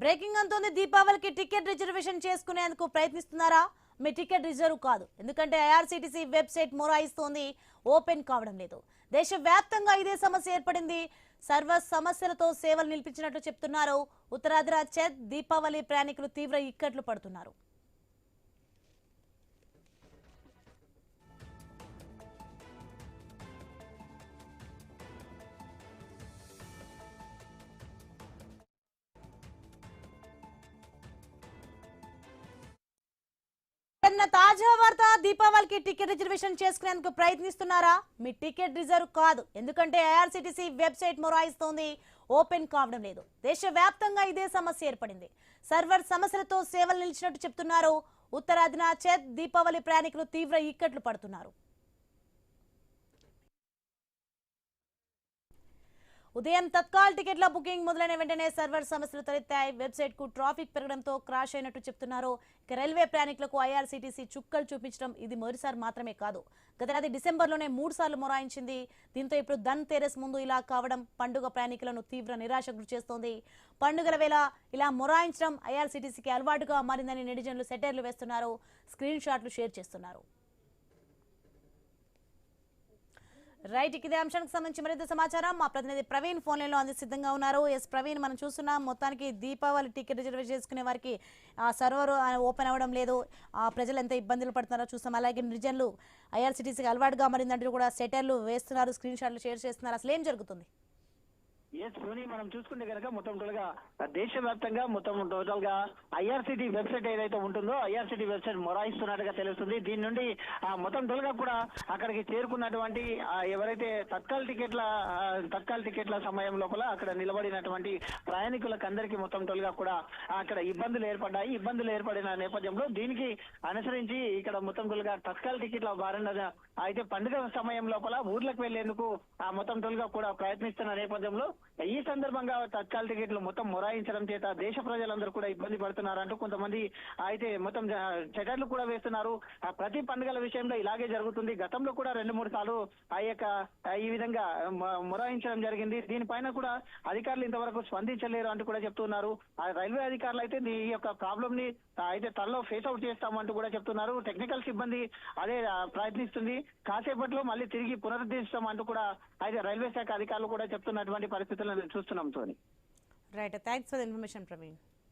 Breaking అంతోంది. దీపావళికి ticket reservation చేసుకునేందుకు ప్రయత్నిస్తున్నారా? మీ ticket reserve కాదు, ఎందుకంటే ఐఆర్సీటీసీ వెబ్సైట్ మొరాయిస్తోంది, ఓపెన్ కావడం లేదు. దేశవ్యాప్తంగా ఇదే సమస్య ఏర్పడింది. సర్వ సమస్యలతో సేవలు నిలిపించినట్లు చెప్తున్నారు. ఉత్తరాంధ్ర చెత్ దీపావళి ప్రయాణికులు తీవ్ర ఇక్కట్లు పడుతున్నారు. తాజా వార్త, దీపావళికి టికెట్ రిజర్వేషన్ చేసుకునేందుకు ప్రయత్నిస్తున్నారా? మీ టికెట్ రిజర్వ్ కాదు, ఎందుకంటే ఐఆర్సీటీసీ వెబ్సైట్ మొరాయిస్తోంది, ఓపెన్ కావడం లేదు. దేశవ్యాప్తంగా ఇదే సమస్య ఏర్పడింది. సర్వర్ సమస్యలతో సేవలు నిలిచినట్టు చెప్తున్నారు. ఉత్తరాదిన చెత్ దీపావళి ప్రయాణికులు తీవ్ర ఇక్కట్లు పడుతున్నారు. ఉదయం తత్కాల్ టికెట్ల బుకింగ్ మొదలైన వెంటనే సర్వర్ సమస్యలు తలెత్తాయి. వెబ్సైట్ కు ట్రాఫిక్ పెరగడంతో క్రాష్ అయినట్టు చెప్తున్నారు. ఇక రైల్వే ప్రయాణికులకు ఐఆర్సీటీసీ చుక్కలు చూపించడం ఇది మొదటిసారి మాత్రమే కాదు. గతేడాది డిసెంబర్లోనే 3 సార్లు మొరాయించింది. దీంతో ఇప్పుడు ధన్ తెరస్ ముందు ఇలా కావడం పండుగ ప్రయాణికులను తీవ్ర నిరాశకు గురిచేస్తోంది. పండుగల వేళ ఇలా మొరాయించడం ఐఆర్సీటీసీకి అలవాటుగా మారిందని నెటిజన్లు సెటైర్లు వేస్తున్నారు, స్క్రీన్ షాట్లు షేర్ చేస్తున్నారు. రైట్, ఇదే అంశానికి సంబంధించి మరింత సమాచారం మా ప్రతినిధి ప్రవీణ్ ఫోన్ లైన్ లో అంది సిద్ధంగా ఉన్నారు. ఎస్ ప్రవీణ్, మనం చూస్తున్నాం మొత్తానికి దీపావళి టికెట్ రిజర్వ్ చేసుకునే వారికి సర్వర్ ఓపెన్ అవ్వడం లేదు. ప్రజలు ఎంత ఇబ్బందులు పడుతున్నారో చూస్తాం. అలాగే నిజన్లు ఐఆర్సీటీసీకి అలవాటుగా మరిందంటూ కూడా సెటర్లు వేస్తున్నారు, స్క్రీన్ షాట్లు షేర్ చేస్తున్నారు. అసలు ఏం జరుగుతుంది? మనం చూసుకుంటే కనుక మొత్తం టోటల్ గా దేశవ్యాప్తంగా మొత్తం టోటల్ గా ఐఆర్సీటీ వెబ్సైట్ ఏదైతే ఉంటుందో ఐఆర్సీటీ వెబ్సైట్ మొరాయిస్తున్నట్టుగా తెలుస్తుంది. దీని నుండి మొత్తం టోటల్ గా కూడా అక్కడికి చేరుకున్నటువంటి ఎవరైతే తత్కాల్ టికెట్ల సమయం లోపల అక్కడ నిలబడినటువంటి ప్రయాణికులకు అందరికీ మొత్తం టోటల్ గా కూడా అక్కడ ఇబ్బందులు ఏర్పడ్డాయి. ఇబ్బందులు ఏర్పడిన నేపథ్యంలో దీనికి అనుసరించి ఇక్కడ మొత్తం టోటల్ గా తత్కాల్ టికెట్ల బారిన అయితే పండుగ సమయం లోపల ఊర్లకు వెళ్లేందుకు మొత్తం టోటల్ గా కూడా ప్రయత్నిస్తున్న నేపథ్యంలో ఈ సందర్భంగా తత్కాల్ టికెట్లు మొత్తం మొరాయించడం చేత దేశ ప్రజలందరూ కూడా ఇబ్బంది పడుతున్నారంటూ కొంతమంది అయితే మొత్తం షటర్లు కూడా వేస్తున్నారు. ప్రతి పండుగల విషయంలో ఇలాగే జరుగుతుంది. గతంలో కూడా 2-3 సార్లు ఈ విధంగా మొరాయించడం జరిగింది. దీనిపైన కూడా అధికారులు ఇంతవరకు స్పందించలేరు అంటూ కూడా చెప్తున్నారు. రైల్వే అధికారులు అయితే ఈ యొక్క ప్రాబ్లం ని అయితే త్వరలో ఫేస్ అవుట్ చేస్తామంటూ కూడా చెప్తున్నారు. టెక్నికల్ సిబ్బంది అదే ప్రయత్నిస్తుంది. కాసేపట్లో మళ్ళీ తిరిగి పునరుద్ధరిస్తామంటూ కూడా అయితే రైల్వే శాఖ అధికారులు కూడా చెప్తున్నటువంటి పరిస్థితులను చూస్తున్నాం. Right, thanks for the information Praveen.